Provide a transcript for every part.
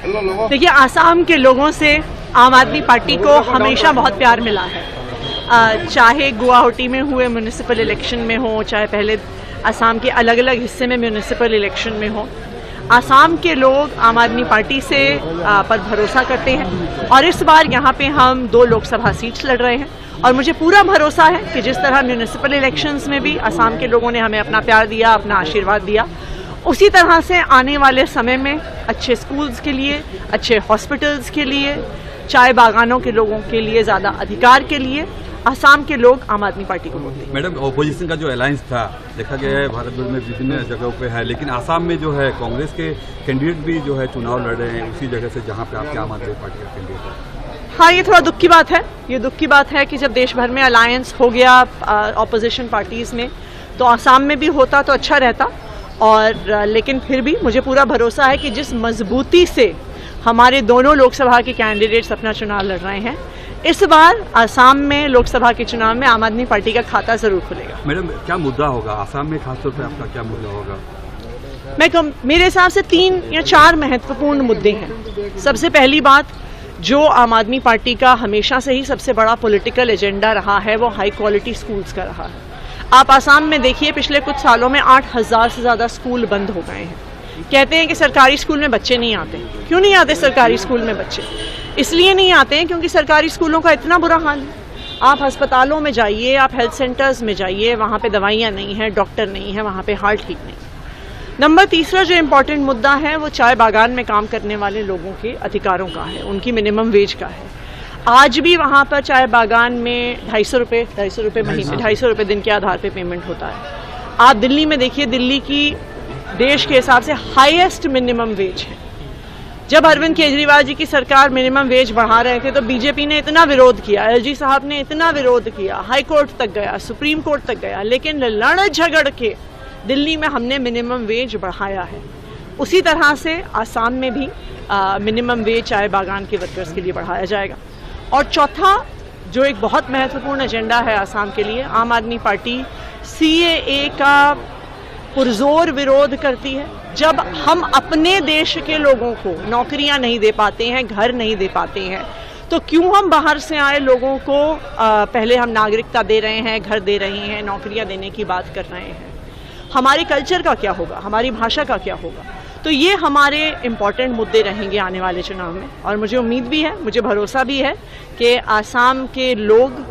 देखिए, आसाम के लोगों से आम आदमी पार्टी को हमेशा बहुत प्यार मिला है। चाहे गुवाहाटी में हुए म्यूनिसिपल इलेक्शन में हो, चाहे पहले आसाम के अलग अलग हिस्से में म्यूनिसिपल इलेक्शन में हो, आसाम के लोग आम आदमी पार्टी से पर भरोसा करते हैं। और इस बार यहाँ पे हम 2 लोकसभा सीट्स लड़ रहे हैं और मुझे पूरा भरोसा है कि जिस तरह म्यूनिसिपल इलेक्शंस में भी आसाम के लोगों ने हमें अपना प्यार दिया, अपना आशीर्वाद दिया, उसी तरह से आने वाले समय में अच्छे स्कूल्स के लिए, अच्छे हॉस्पिटल्स के लिए, चाय बागानों के लोगों के लिए, ज़्यादा अधिकार के लिए आसाम के लोग आम आदमी पार्टी को वोट देंगे। मैडम, ऑपोजिशन का जो अलायंस था देखा गया है भारत भर में विभिन्न जगहों पे है, लेकिन आसाम में जो है कांग्रेस के कैंडिडेट भी जो है चुनाव लड़ रहे हैं उसी जगह से जहां पे आपके आम आदमी पार्टी का कैंडिडेट है। हाँ, ये थोड़ा दुख की बात है। ये दुख की बात है कि जब देश भर में अलायंस हो गया ऑपोजिशन पार्टीज में, तो आसाम में भी होता तो अच्छा रहता। और लेकिन फिर भी मुझे पूरा भरोसा है कि जिस मजबूती से हमारे दोनों लोकसभा के कैंडिडेट्स अपना चुनाव लड़ रहे हैं, इस बार आसाम में लोकसभा के चुनाव में आम आदमी पार्टी का खाता जरूर खुलेगा। मैडम, क्या मुद्दा होगा आसाम में, खासतौर पर आपका क्या मुद्दा होगा? मेरे हिसाब से 3 या 4 महत्वपूर्ण मुद्दे हैं। सबसे पहली बात, जो आम आदमी पार्टी का हमेशा से ही सबसे बड़ा पॉलिटिकल एजेंडा रहा है, वो हाई क्वालिटी स्कूल्स का रहा है। आप आसाम में देखिए, पिछले कुछ सालों में 8,000 से ज़्यादा स्कूल बंद हो गए हैं। कहते हैं कि सरकारी स्कूल में बच्चे नहीं आते। क्यों नहीं आते सरकारी स्कूल में बच्चे? इसलिए नहीं आते हैं क्योंकि सरकारी स्कूलों का इतना बुरा हाल है। आप अस्पतालों में जाइए, आप हेल्थ सेंटर्स में जाइए, वहाँ पे दवाइयाँ नहीं हैं, डॉक्टर नहीं है, वहाँ पे हाल ठीक नहीं। नंबर तीसरा जो इम्पोर्टेंट मुद्दा है, वो चाय बागान में काम करने वाले लोगों के अधिकारों का है, उनकी मिनिमम वेज का है। आज भी वहाँ पर चाय बागान में 250 रुपये महीने, 250 रुपये दिन के आधार पर पेमेंट होता है। आप दिल्ली में देखिए, दिल्ली की देश के हिसाब से हाईएस्ट मिनिमम वेज है। जब अरविंद केजरीवाल जी की सरकार मिनिमम वेज बढ़ा रहे थे, तो बीजेपी ने इतना विरोध किया, एलजी साहब ने इतना विरोध किया, हाई कोर्ट तक गया, सुप्रीम कोर्ट तक गया, लेकिन लड़ झगड़ के दिल्ली में हमने मिनिमम वेज बढ़ाया है। उसी तरह से आसाम में भी मिनिमम वेज चाय बागान के वर्कर्स के लिए बढ़ाया जाएगा। और चौथा, जो एक बहुत महत्वपूर्ण एजेंडा है आसाम के लिए, आम आदमी पार्टी CAA का पुरजोर विरोध करती है। जब हम अपने देश के लोगों को नौकरियां नहीं दे पाते हैं, घर नहीं दे पाते हैं, तो क्यों हम बाहर से आए लोगों को पहले हम नागरिकता दे रहे हैं, घर दे रहे हैं, नौकरियां देने की बात कर रहे हैं? हमारे कल्चर का क्या होगा, हमारी भाषा का क्या होगा? तो ये हमारे इम्पॉर्टेंट मुद्दे रहेंगे आने वाले चुनाव में। और मुझे उम्मीद भी है, मुझे भरोसा भी है कि आसाम के लोग,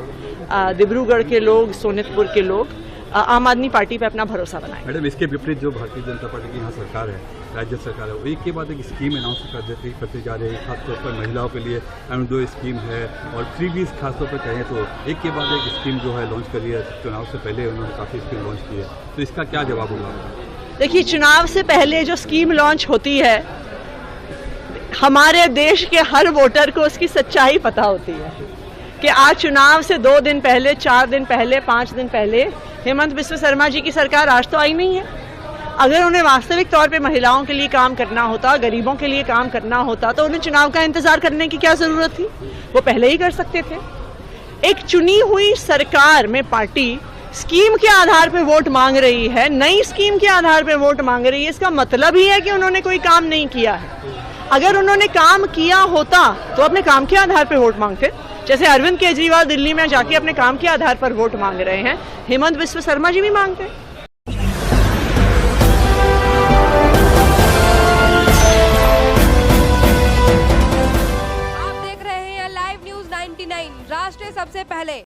डिब्रूगढ़ के लोग, सोनितपुर के लोग आम आदमी पार्टी पे अपना भरोसा बनाए। मैडम, इसके विपरीत जो भारतीय जनता पार्टी की यहाँ सरकार है, राज्य सरकार है, वो एक के बाद एक स्कीम अनाउंस करते जा रहे हैं। खासतौर पर महिलाओं के लिए अरुणोदय स्कीम है और फ्रीबीज खासतौर पर कहें तो एक के बाद एक स्कीम जो है लॉन्च करी है। चुनाव से पहले उन्होंने काफ़ी स्कीम लॉन्च की है, तो इसका क्या जवाब होगा? देखिए, चुनाव से पहले जो स्कीम लॉन्च होती है, हमारे देश के हर वोटर को उसकी सच्चाई पता होती है कि आज चुनाव से 2 दिन पहले, 4 दिन पहले, 5 दिन पहले हेमंत बिस्वा शर्मा जी की सरकार आज तो आई नहीं है। अगर उन्हें वास्तविक तौर पे महिलाओं के लिए काम करना होता, गरीबों के लिए काम करना होता, तो उन्हें चुनाव का इंतजार करने की क्या जरूरत थी? वो पहले ही कर सकते थे। एक चुनी हुई सरकार में पार्टी स्कीम के आधार पे वोट मांग रही है, नई स्कीम के आधार पे वोट मांग रही है, इसका मतलब ही है कि उन्होंने कोई काम नहीं किया है। अगर उन्होंने काम किया होता तो अपने काम के आधार पे वोट मांगते। जैसे अरविंद केजरीवाल दिल्ली में जाके अपने काम के आधार पर वोट मांग रहे हैं, हेमंत बिस्वा शर्मा जी भी मांगते। आप देख रहे हैं लाइव न्यूज 99, राष्ट्र सबसे पहले।